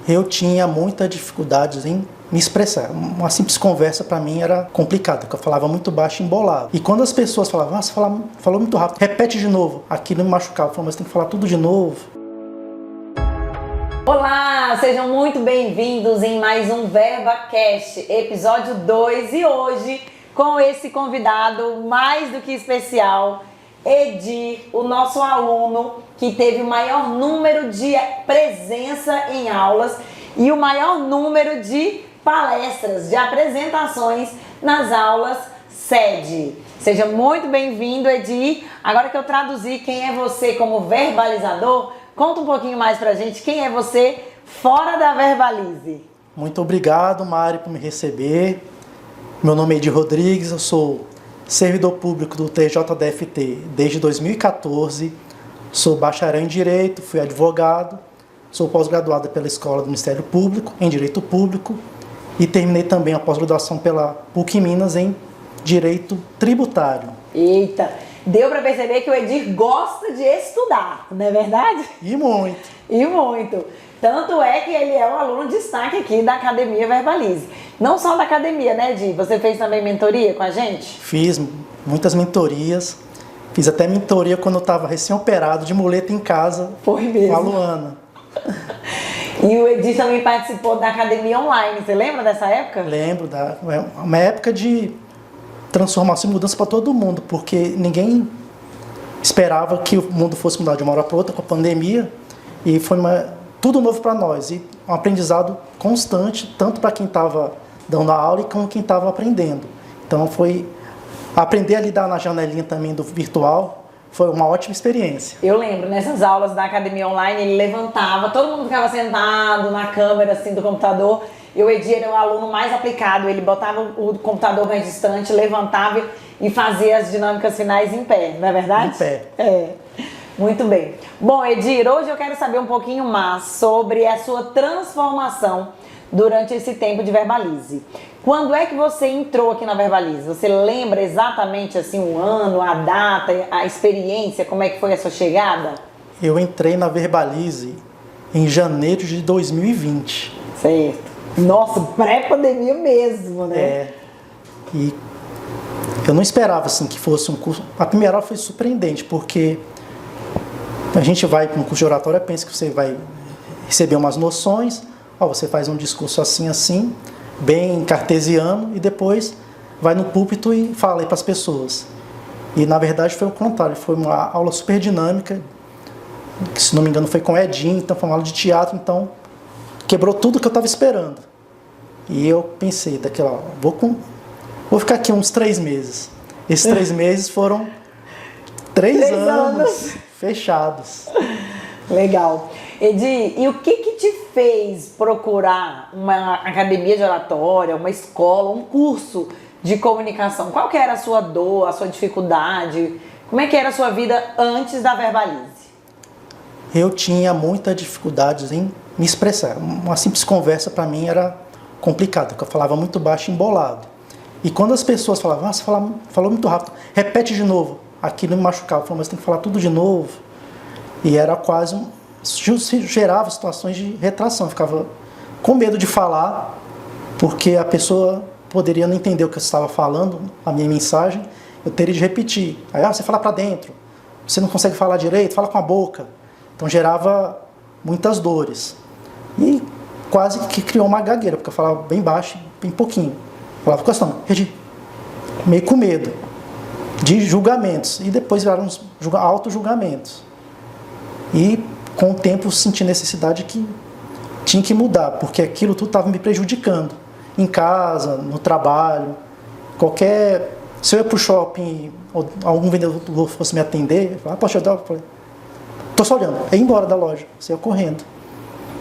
Eu tinha muita dificuldade em me expressar. Uma simples conversa para mim era complicada, porque eu falava muito baixo e embolado. E quando as pessoas falavam, você falou muito rápido, repete de novo, aquilo me machucava. Eu falava, mas tem que falar tudo de novo. Olá, sejam muito bem-vindos em mais um VerbaCast, episódio 2, e hoje com esse convidado mais do que especial, Edir, o nosso aluno que teve o maior número de presença em aulas e o maior número de palestras, de apresentações nas aulas SED. Seja muito bem-vindo, Edir. Agora que eu traduzi quem é você como verbalizador, conta um pouquinho mais pra gente quem é você fora da Verbalize. Muito obrigado, Mari, por me receber. Meu nome é Edir Rodrigues, eu sou servidor público do TJDFT desde 2014. Sou bacharel em Direito, fui advogado, sou pós-graduado pela Escola do Ministério Público em Direito Público e terminei também a pós-graduação pela PUC Minas em Direito Tributário. Eita, deu para perceber que o Edir gosta de estudar, não é verdade? E muito. E muito. Tanto é que ele é um aluno de destaque aqui da Academia Verbalize. Não só da academia, né, Edir? Você fez também mentoria com a gente? Fiz muitas mentorias. Fiz até mentoria quando eu estava recém-operado de muleta em casa. Foi mesmo. Com a Luana. E o Edir também participou da academia online. Você lembra dessa época? Lembro. Uma época de transformação e mudança para todo mundo, porque ninguém esperava que o mundo fosse mudar de uma hora para outra com a pandemia. E foi tudo novo para nós. E um aprendizado constante, tanto para quem estava dando a aula e como quem estava aprendendo. Então foi aprender a lidar na janelinha também do virtual, foi uma ótima experiência. Eu lembro, nessas aulas da academia online, ele levantava, todo mundo ficava sentado na câmera assim do computador, e o Edir era o aluno mais aplicado, ele botava o computador mais distante, levantava e fazia as dinâmicas finais em pé, não é verdade? Em pé. É. Muito bem. Bom, Edir, hoje eu quero saber um pouquinho mais sobre a sua transformação durante esse tempo de Verbalize. Quando é que você entrou aqui na Verbalize? Você lembra exatamente assim o ano, a data, a experiência, como é que foi a sua chegada? Eu entrei na Verbalize em janeiro de 2020. Certo. Nossa, pré-pandemia mesmo, né? É. E eu não esperava assim que fosse um curso. A primeira aula foi surpreendente, porque a gente vai para um curso de oratória, pensa que você vai receber umas noções, você faz um discurso assim, bem cartesiano, e depois vai no púlpito e fala aí para as pessoas. E na verdade foi o contrário, foi uma aula super dinâmica, que se não me engano foi com o Edinho, então foi uma aula de teatro, então quebrou tudo que eu estava esperando. E eu pensei, vou ficar aqui uns 3 meses. Esses 3 meses foram 3 anos fechados. Legal. Edir, e o que te fez procurar uma academia de oratória, uma escola, um curso de comunicação? Qual que era a sua dor, a sua dificuldade? Como é que era a sua vida antes da Verbalize? Eu tinha muita dificuldade em me expressar. Uma simples conversa para mim era complicada, porque eu falava muito baixo e embolado. E quando as pessoas falavam, você falou muito rápido, repete de novo, aquilo me machucava. Eu falava, mas tem que falar tudo de novo. E era quase gerava situações de retração. Eu ficava com medo de falar, porque a pessoa poderia não entender o que eu estava falando, a minha mensagem, eu teria de repetir. Aí, você fala para dentro, você não consegue falar direito, fala com a boca. Então gerava muitas dores. E quase que criou uma gagueira, porque eu falava bem baixo, bem pouquinho. Eu falava questão, meio com medo de julgamentos. E depois viraram uns auto-julgamentos. E com o tempo senti necessidade que tinha que mudar, porque aquilo tudo estava me prejudicando. Em casa, no trabalho, se eu ia para o shopping ou algum vendedor fosse me atender, eu falava, poxa, eu falei, tô só olhando, é ir embora da loja, você ia correndo.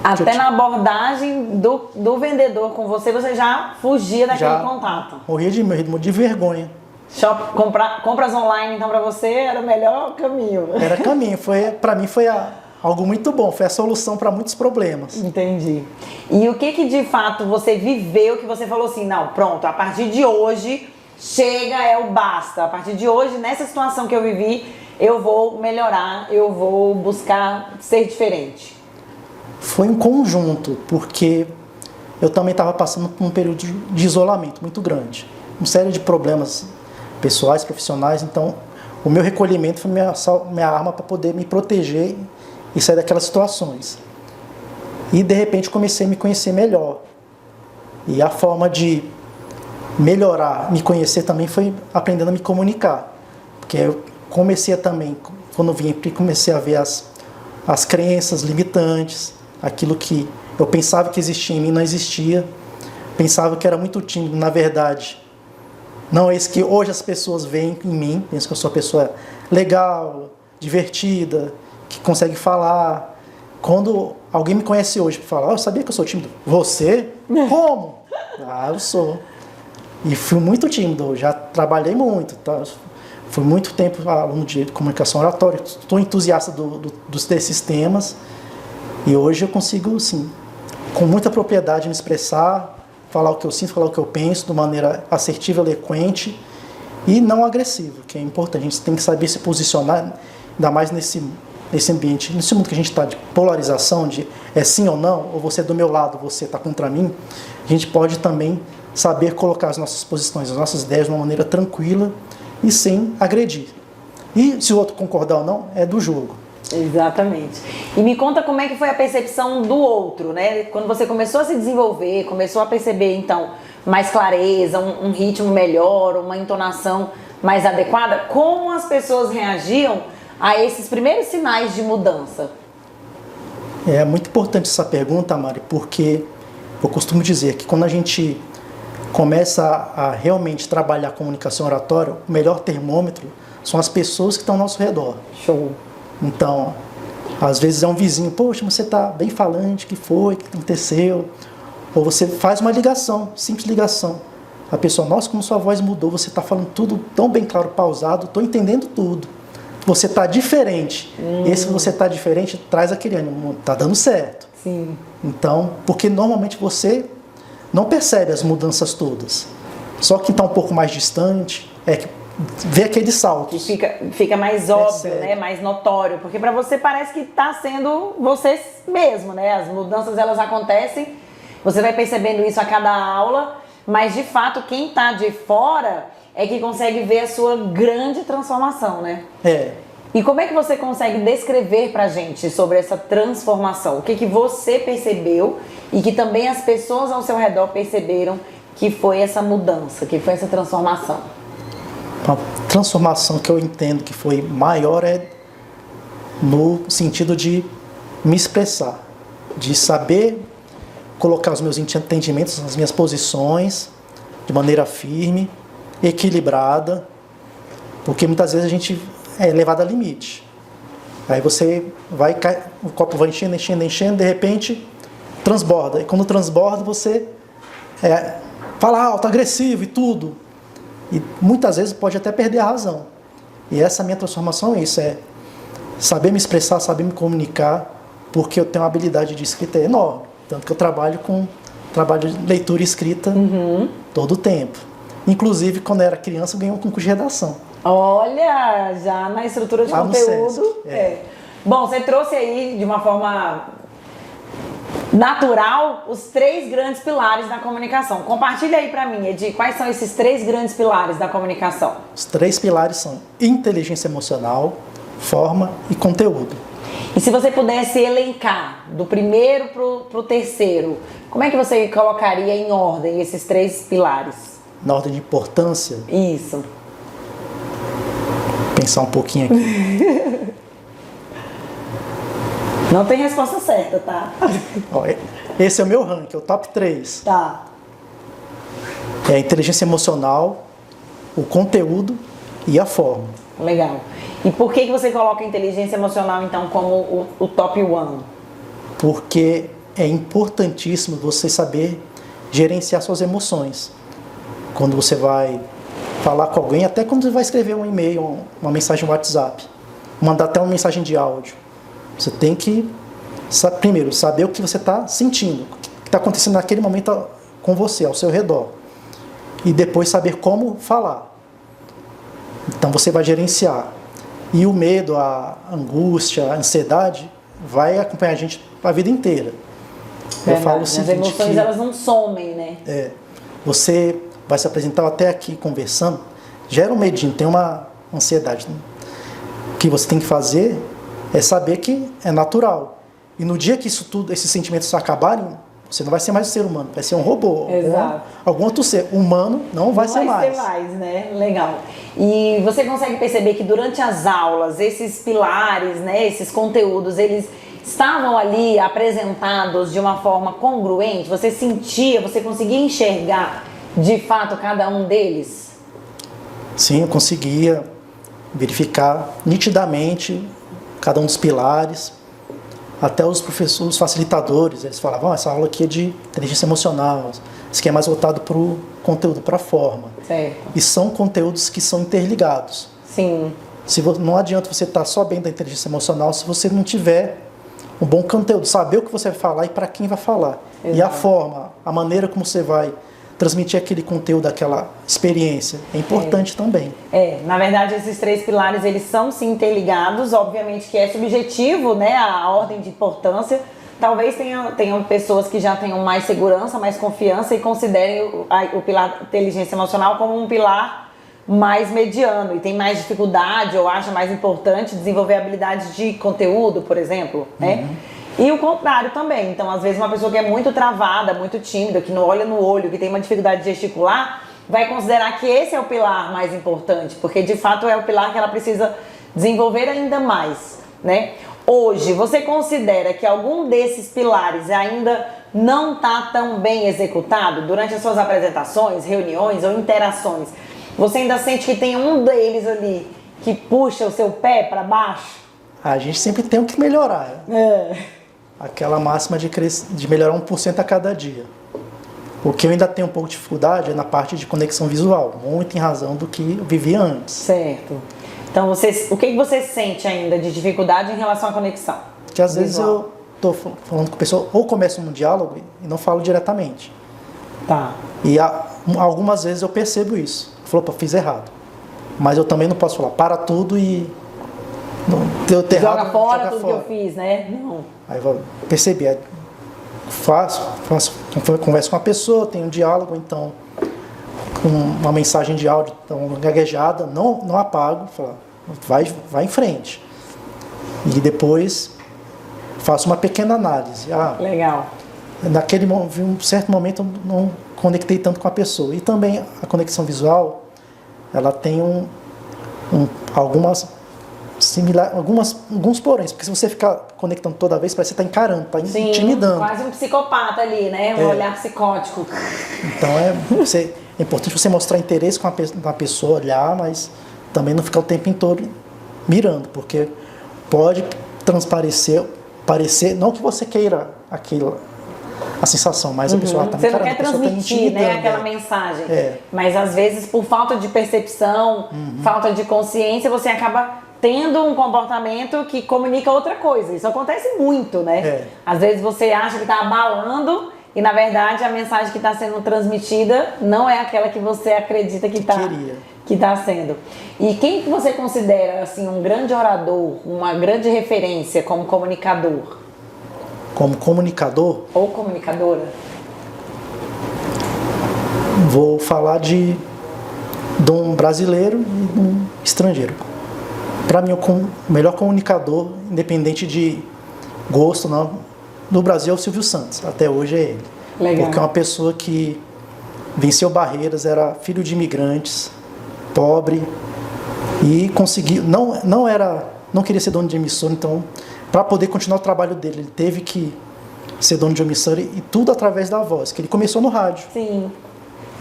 Até na abordagem do vendedor com você já fugia daquele contato. Morria de medo, de vergonha. Compras online, então, para você era o melhor caminho. Era caminho, para mim foi algo muito bom, foi a solução para muitos problemas. Entendi. E o que de fato você viveu que você falou assim, não, pronto, a partir de hoje chega, é o basta. A partir de hoje, nessa situação que eu vivi, eu vou melhorar, eu vou buscar ser diferente. Foi um conjunto, porque eu também estava passando por um período de isolamento muito grande. Uma série de problemas pessoais, profissionais, então o meu recolhimento foi minha arma para poder me proteger e sair daquelas situações. E de repente comecei a me conhecer melhor. E a forma de melhorar, me conhecer também foi aprendendo a me comunicar. Porque eu comecei também, quando vim aqui, comecei a ver as crenças limitantes, aquilo que eu pensava que existia em mim não existia, pensava que era muito tímido, na verdade, não é isso que hoje as pessoas veem em mim, pensam que eu sou uma pessoa legal, divertida, que consegue falar. Quando alguém me conhece hoje para falar, eu sabia que eu sou tímido. Você? Como? Eu sou. E fui muito tímido, já trabalhei muito, tá? Fui muito tempo aluno de comunicação oratória, estou entusiasta desses temas e hoje eu consigo, assim, com muita propriedade me expressar, falar o que eu sinto, falar o que eu penso de maneira assertiva, eloquente e não agressiva, que é importante. A gente tem que saber se posicionar, ainda mais nesse ambiente, nesse mundo que a gente está de polarização, de é sim ou não, ou você é do meu lado, você está contra mim. A gente pode também saber colocar as nossas posições, as nossas ideias de uma maneira tranquila e sem agredir. E se o outro concordar ou não, é do jogo. Exatamente. E me conta como é que foi a percepção do outro, né? Quando você começou a se desenvolver, começou a perceber, então, mais clareza, um ritmo melhor, uma entonação mais adequada, como as pessoas reagiam a esses primeiros sinais de mudança? É muito importante essa pergunta, Mari, porque eu costumo dizer que quando a gente começa a realmente trabalhar a comunicação oratória, o melhor termômetro são as pessoas que estão ao nosso redor. Show. Então, às vezes é um vizinho, poxa, você está bem falante, o que foi, o que aconteceu? Ou você faz uma ligação, simples ligação. A pessoa, nossa, como sua voz mudou, você está falando tudo tão bem claro, pausado, estou entendendo tudo. Você está diferente. Esse você está diferente traz aquele ânimo, está dando certo. Sim. Então, porque normalmente você não percebe as mudanças todas. Só quem está um pouco mais distante é que vê aqueles saltos. Que fica mais óbvio, né? Mais notório. Porque para você parece que está sendo você mesmo, né? As mudanças, elas acontecem, você vai percebendo isso a cada aula, mas de fato quem está de fora é que consegue ver a sua grande transformação, né? É. E como é que você consegue descrever pra gente sobre essa transformação? O que você percebeu e que também as pessoas ao seu redor perceberam que foi essa mudança, que foi essa transformação? A transformação que eu entendo que foi maior é no sentido de me expressar, de saber colocar os meus entendimentos, as minhas posições de maneira firme, equilibrada, porque muitas vezes a gente é levado a limite. Aí você vai, o copo vai enchendo, de repente transborda. E quando transborda, você fala alto, agressivo e tudo. E muitas vezes pode até perder a razão. E essa minha transformação é isso, é saber me expressar, saber me comunicar, porque eu tenho uma habilidade de escrita enorme. Tanto que eu trabalho de leitura e escrita todo o tempo. Inclusive, quando eu era criança, eu ganhei um concurso de redação. Olha, já na estrutura de conteúdo. Bom, você trouxe aí de uma forma natural os 3 grandes pilares da comunicação. Compartilha aí pra mim, Edi, quais são esses 3 grandes pilares da comunicação? Os 3 pilares são inteligência emocional, forma e conteúdo. E se você pudesse elencar do primeiro pro terceiro, como é que você colocaria em ordem esses 3 pilares? Na ordem de importância? Isso. Pensar um pouquinho aqui. Não tem resposta certa, tá? Ó, esse é o meu ranking, é o top 3. Tá. É a inteligência emocional, o conteúdo e a forma. Legal. E por que você coloca a inteligência emocional, então, como o top 1? Porque é importantíssimo você saber gerenciar suas emoções. Quando você vai falar com alguém, até quando você vai escrever um e-mail, uma mensagem no WhatsApp, mandar até uma mensagem de áudio. Você tem que, primeiro, saber o que você está sentindo, o que está acontecendo naquele momento com você, ao seu redor. E depois saber como falar. Então você vai gerenciar. E o medo, a angústia, a ansiedade vai acompanhar a gente a vida inteira. Eu falo o seguinte, as emoções elas não somem, né? Você vai se apresentar até aqui conversando, gera um medinho, tem uma ansiedade. Né? O que você tem que fazer é saber que é natural. E no dia que isso tudo, esses sentimentos acabarem, você não vai ser mais um ser humano, vai ser um robô. Algum outro ser humano não vai ser mais. Não vai ser mais, né? Legal. E você consegue perceber que durante as aulas, esses pilares, né, esses conteúdos, eles estavam ali apresentados de uma forma congruente? Você sentia, você conseguia enxergar de fato cada um deles? Sim, eu conseguia verificar nitidamente cada um dos pilares. Até os professores, os facilitadores, eles falavam, essa aula aqui é de inteligência emocional, isso aqui é mais voltado para o conteúdo, para a forma. Certo. E são conteúdos que são interligados. Sim. Não adianta você estar só bem da inteligência emocional se você não tiver um bom conteúdo, saber o que você vai falar e para quem vai falar. Exato. E a forma, a maneira como você vai transmitir aquele conteúdo, aquela experiência, é importante também. Na verdade, esses 3 pilares, eles são sim interligados, obviamente que é subjetivo, né, a ordem de importância. Talvez tenham pessoas que já tenham mais segurança, mais confiança e considerem o pilar inteligência emocional como um pilar mais mediano e tem mais dificuldade ou acha mais importante desenvolver habilidades de conteúdo, por exemplo, né? E o contrário também. Então, às vezes, uma pessoa que é muito travada, muito tímida, que não olha no olho, que tem uma dificuldade de gesticular, vai considerar que esse é o pilar mais importante, porque, de fato, é o pilar que ela precisa desenvolver ainda mais, né? Hoje, você considera que algum desses pilares ainda não está tão bem executado durante as suas apresentações, reuniões ou interações? Você ainda sente que tem um deles ali que puxa o seu pé para baixo? A gente sempre tem o que melhorar. Aquela máxima de melhorar 1% a cada dia. O que eu ainda tenho um pouco de dificuldade é na parte de conexão visual, muito em razão do que eu vivia antes. Certo. Então, o que você sente ainda de dificuldade em relação à conexão? Que às vezes eu estou falando com a pessoa, ou começo um diálogo e não falo diretamente. Tá. E algumas vezes eu percebo isso. Eu falo, fiz errado. Mas eu também não posso falar, para tudo e... Joga fora tudo que eu fiz, né? Não. Aí eu percebi, converso com a pessoa, tenho um diálogo, então com uma mensagem de áudio tão gaguejada, não apago, falo, vai em frente. E depois faço uma pequena análise. Legal. Um certo momento eu não conectei tanto com a pessoa. E também a conexão visual, ela tem alguns poréns, porque se você ficar conectando toda vez, parece que você está encarando, está intimidando. Quase um psicopata ali, né? Um olhar psicótico. Então é importante você mostrar interesse com a pessoa, olhar, mas também não ficar o tempo todo mirando, porque pode parecer, não que você queira aquilo, a sensação, mas a pessoa está Você não quer transmitir, né, aquela mensagem. Mas às vezes, por falta de percepção, falta de consciência, você acaba tendo um comportamento que comunica outra coisa. Isso acontece muito, né? Às vezes você acha que está abalando e, na verdade, a mensagem que está sendo transmitida não é aquela que você acredita que está sendo. E quem que você considera assim, um grande orador, uma grande referência como comunicador? Como comunicador? Ou comunicadora? Vou falar de um brasileiro e de um estrangeiro. Para mim, o melhor comunicador, independente de gosto, no Brasil é o Silvio Santos. Até hoje é ele. Legal. Porque é uma pessoa que venceu barreiras, era filho de imigrantes, pobre, e conseguiu. Não queria ser dono de emissora, então, para poder continuar o trabalho dele, ele teve que ser dono de emissora e tudo através da voz, que ele começou no rádio. Sim.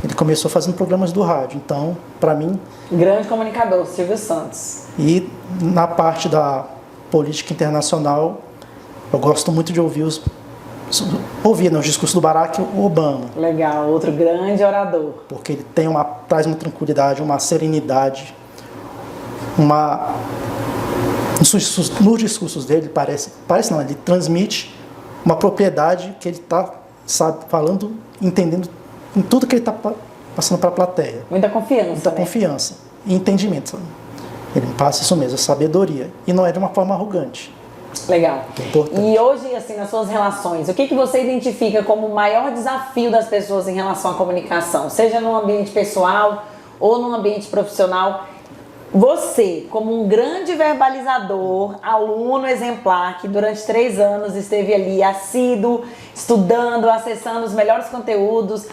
Ele começou fazendo programas do rádio, então, para mim... Grande comunicador, Silvio Santos. E na parte da política internacional, eu gosto muito de ouvir os discursos do Barack Obama. Legal, outro grande orador. Porque ele traz uma tranquilidade, uma serenidade, nos discursos dele, ele transmite uma propriedade que ele está falando, entendendo em tudo que ele está passando para a plateia. Muita confiança. Muita confiança e entendimento. Ele passa isso mesmo, a sabedoria. E não é de uma forma arrogante. Legal. É importante. E hoje, assim, nas suas relações, o que você identifica como o maior desafio das pessoas em relação à comunicação? Seja no ambiente pessoal ou no ambiente profissional. Você, como um grande verbalizador, aluno exemplar, que durante 3 anos esteve ali assíduo, estudando, acessando os melhores conteúdos,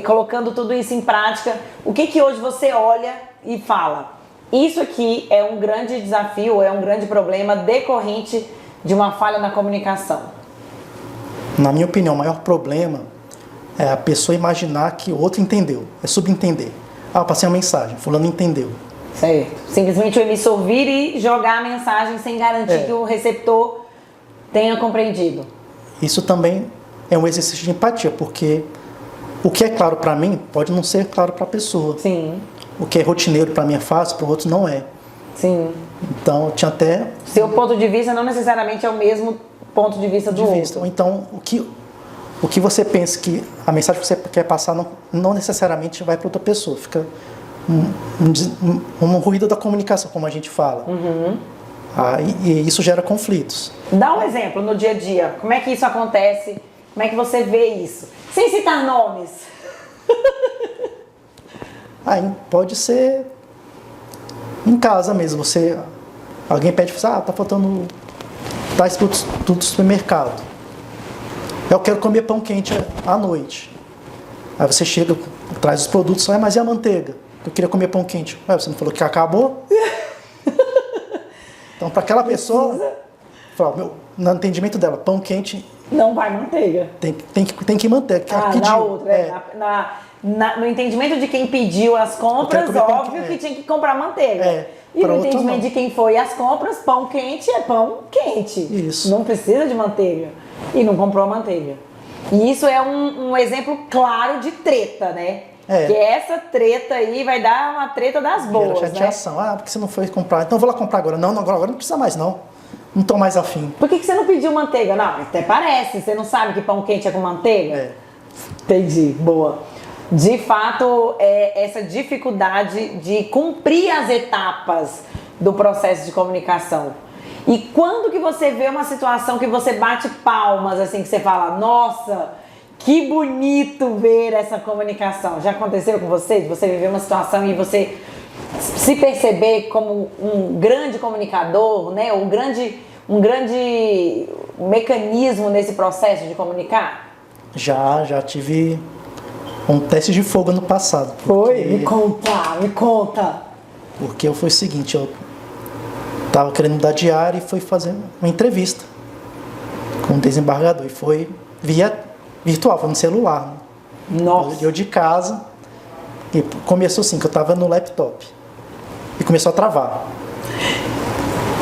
colocando tudo isso em prática, o que hoje você olha e fala? Isso aqui é um grande desafio, é um grande problema decorrente de uma falha na comunicação. Na minha opinião, o maior problema é a pessoa imaginar que o outro entendeu, é subentender. Ah, eu passei uma mensagem, fulano entendeu. Certo. Simplesmente o emissor vir e jogar a mensagem sem garantir que o receptor tenha compreendido. Isso também é um exercício de empatia, porque o que é claro para mim pode não ser claro para a pessoa. Sim. O que é rotineiro para mim é fácil, para o outro não é. Sim. Então, eu tinha até... Seu ponto de vista não necessariamente é o mesmo ponto de vista do outro. Ou então, o que você pensa que a mensagem que você quer passar não necessariamente vai para outra pessoa. Fica um ruído da comunicação, como a gente fala. E isso gera conflitos. Dá um exemplo no dia a dia. Como é que isso acontece? Como é que você vê isso? Sem citar nomes. Aí pode ser em casa mesmo. Alguém pede, tá faltando tais produtos do supermercado. Eu quero comer pão quente à noite. Aí você chega, traz os produtos, mas e a manteiga? Eu queria comer pão quente. Ué, você não falou que acabou? Então, para aquela pessoa, no entendimento dela, pão quente... Não vai manteiga. Tem que manter. Na outra, no entendimento de quem pediu as compras, óbvio que tinha que comprar manteiga. E no entendimento de quem foi às compras, pão quente é pão quente. Isso. Não precisa de manteiga. E não comprou a manteiga. E isso é um exemplo claro de treta, né? Que essa treta aí vai dar uma treta das boas, chateação. Né? Porque você não foi comprar. Então eu vou lá comprar agora. Não, agora não precisa mais, não. Não tô mais afim. Por que você não pediu manteiga? Não, até parece. Você não sabe que pão quente é com manteiga? Entendi. Boa. De fato, essa dificuldade de cumprir as etapas do processo de comunicação. E quando que você vê uma situação que você bate palmas, assim, que você fala, nossa, que bonito ver essa comunicação. Já aconteceu com você? De você viver uma situação e você se perceber como um grande comunicador, né? Um grande mecanismo nesse processo de comunicar? Já tive um teste de fogo no passado. Foi? Me conta. Porque foi o seguinte, eu estava querendo mudar de área e fui fazer uma entrevista com um desembargador. E foi via virtual, foi no celular. Né? Nossa! Eu de casa. E começou assim, que eu estava no laptop. E começou a travar.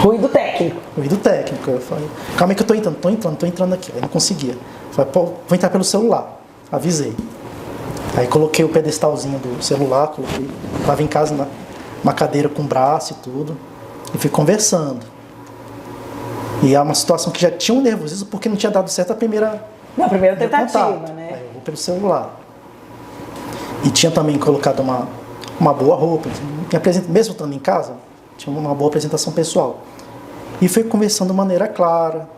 Ruído técnico. Eu falei, calma aí que eu tô entrando aqui. Aí não conseguia. Eu falei, vou entrar pelo celular. Avisei. Aí coloquei o pedestalzinho do celular, tava em casa numa cadeira com braço e tudo. E fui conversando. E é uma situação que já tinha um nervosismo porque não tinha dado certo a primeira tentativa, né? Aí eu vou pelo celular. E tinha também colocado uma boa roupa. Mesmo estando em casa, tinha uma boa apresentação pessoal. E fui conversando de maneira clara,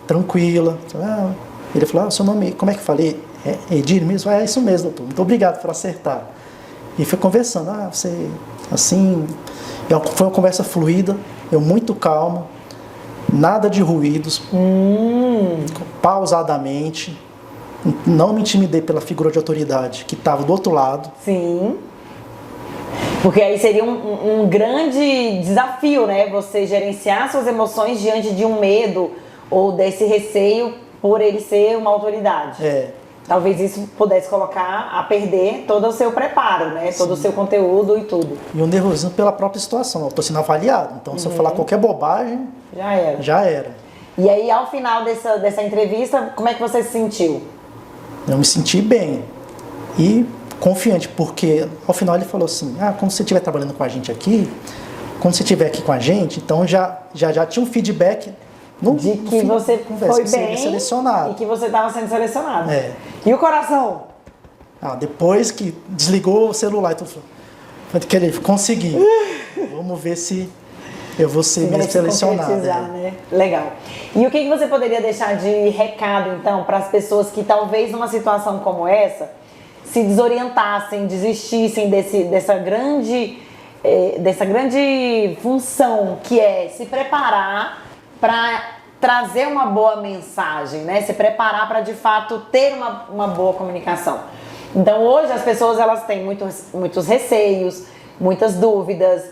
tranquila. Ele falou, seu nome, como é que falei? É Edir mesmo? É isso mesmo, doutor. Muito obrigado por acertar. E fui conversando. Você, assim... Foi uma conversa fluida, eu muito calmo, nada de ruídos, pausadamente. Não me intimidei pela figura de autoridade que estava do outro lado. Sim. Porque aí seria um grande desafio, né? Você gerenciar suas emoções diante de um medo ou desse receio por ele ser uma autoridade. Talvez isso pudesse colocar a perder todo o seu preparo, né? Todo o seu conteúdo e tudo. E o nervosismo pela própria situação. Eu estou sendo avaliado. Então, se eu falar qualquer bobagem... Já era. E aí, ao final dessa entrevista, como é que você se sentiu? Eu me senti bem. E confiante, porque ao final ele falou assim, quando você estiver trabalhando com a gente aqui, quando você estiver aqui com a gente, então já tinha um feedback... de que você foi bem selecionado. E que você estava sendo selecionado. E o coração? Depois que desligou o celular, consegui. Vamos ver se Eu vou ser Vai mesmo se selecionado. concretizar, né? Legal. E o que você poderia deixar de recado, então, para as pessoas que talvez numa situação como essa se desorientassem, desistissem dessa grande função que é se preparar para trazer uma boa mensagem, né? Se preparar para de fato ter uma boa comunicação. Então hoje as pessoas elas têm muitos receios, muitas dúvidas,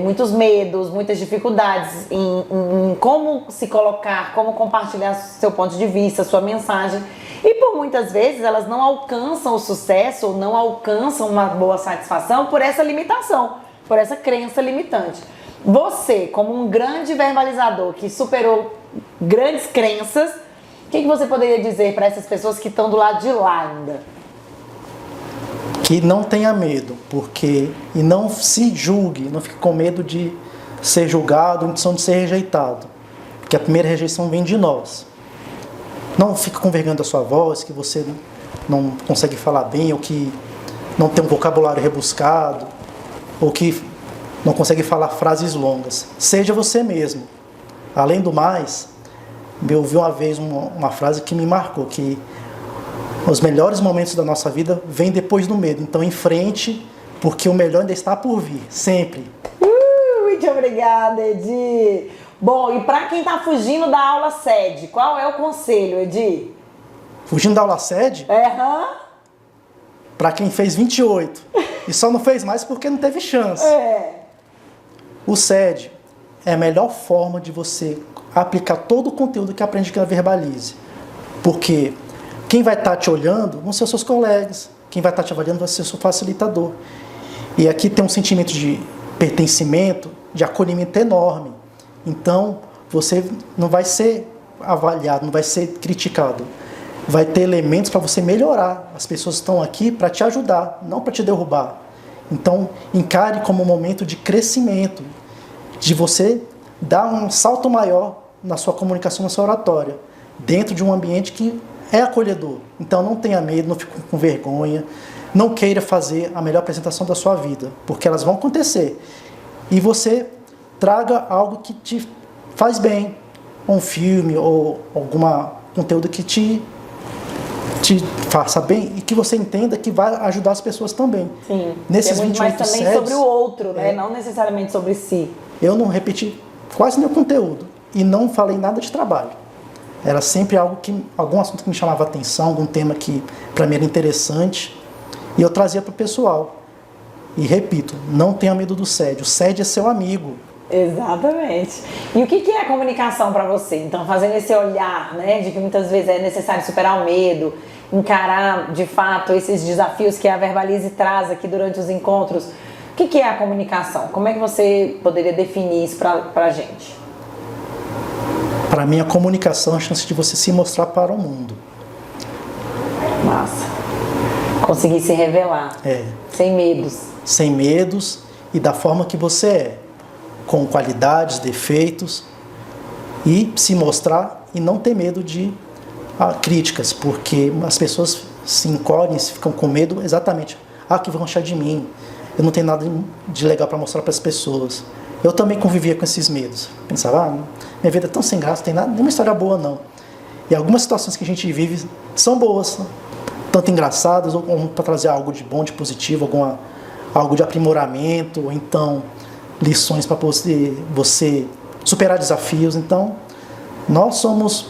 muitos medos, muitas dificuldades em como se colocar, como compartilhar seu ponto de vista, sua mensagem. E por muitas vezes elas não alcançam o sucesso, ou não alcançam uma boa satisfação por essa limitação, por essa crença limitante. Você, como um grande verbalizador que superou grandes crenças, o que você poderia dizer para essas pessoas que estão do lado de lá ainda? Que não tenha medo, e não se julgue, não fique com medo de ser julgado, de ser rejeitado, porque a primeira rejeição vem de nós. Não fique com vergonha da sua voz, que você não consegue falar bem, ou que não tem um vocabulário rebuscado, ou que não consegue falar frases longas. Seja você mesmo. Além do mais, eu ouvi uma vez uma frase que me marcou, que os melhores momentos da nossa vida vêm depois do medo. Então, em frente, porque o melhor ainda está por vir, sempre. Muito obrigada, Edi. Bom, e para quem está fugindo da aula sede, qual é o conselho, Edi? Fugindo da aula sede? Para quem fez 28 e só não fez mais porque não teve chance. O SED é a melhor forma de você aplicar todo o conteúdo que aprende na Verbalize. Porque quem vai estar te olhando vão ser os seus colegas, quem vai estar te avaliando vai ser o seu facilitador. E aqui tem um sentimento de pertencimento, de acolhimento enorme. Então, você não vai ser avaliado, não vai ser criticado. Vai ter elementos para você melhorar. As pessoas estão aqui para te ajudar, não para te derrubar. Então, encare como um momento de crescimento, de você dar um salto maior na sua comunicação, na sua oratória, dentro de um ambiente que é acolhedor. Então, não tenha medo, não fique com vergonha, não queira fazer a melhor apresentação da sua vida, porque elas vão acontecer. E você traga algo que te faz bem, um filme ou algum conteúdo que te faça bem e que você entenda que vai ajudar as pessoas também. Sim, nesses é muito mais também sets, sobre o outro, né? Não necessariamente sobre si. Eu não repeti quase nenhum conteúdo e não falei nada de trabalho. Era sempre algum assunto que me chamava a atenção, algum tema que para mim era interessante e eu trazia para o pessoal. E repito, não tenha medo do SED. O SED é seu amigo. Exatamente. E o que é a comunicação para você? Então, fazendo esse olhar, né, de que muitas vezes é necessário superar o medo, encarar de fato esses desafios que a Verbalize traz aqui durante os encontros. O que é a comunicação? Como é que você poderia definir isso para a gente? Para mim, a comunicação é a chance de você se mostrar para o mundo. Massa. Conseguir se revelar. Sem medos. Sem medos e da forma que você é. Com qualidades, defeitos. E se mostrar e não ter medo de críticas. Porque as pessoas se encolhem, ficam com medo exatamente. Que vão achar de mim. Eu não tenho nada de legal para mostrar para as pessoas. Eu também convivia com esses medos. Pensava, minha vida é tão sem graça, não tem nada, nenhuma história boa não. E algumas situações que a gente vive são boas, tanto engraçadas, ou para trazer algo de bom, de positivo, algo de aprimoramento, ou então lições para você superar desafios. Então, nós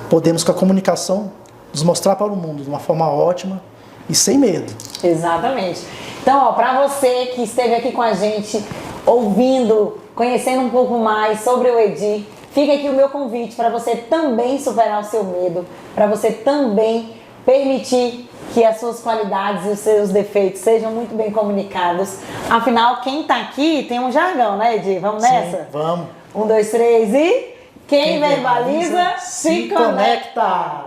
podemos com a comunicação nos mostrar para o mundo de uma forma ótima e sem medo. Exatamente. Então, para você que esteve aqui com a gente, ouvindo, conhecendo um pouco mais sobre o Edi, fica aqui o meu convite para você também superar o seu medo, para você também permitir que as suas qualidades e os seus defeitos sejam muito bem comunicados. Afinal, quem está aqui tem um jargão, né, Edi? Vamos nessa? Sim, vamos. 1, 2, 3 e... Quem verbaliza, se conecta!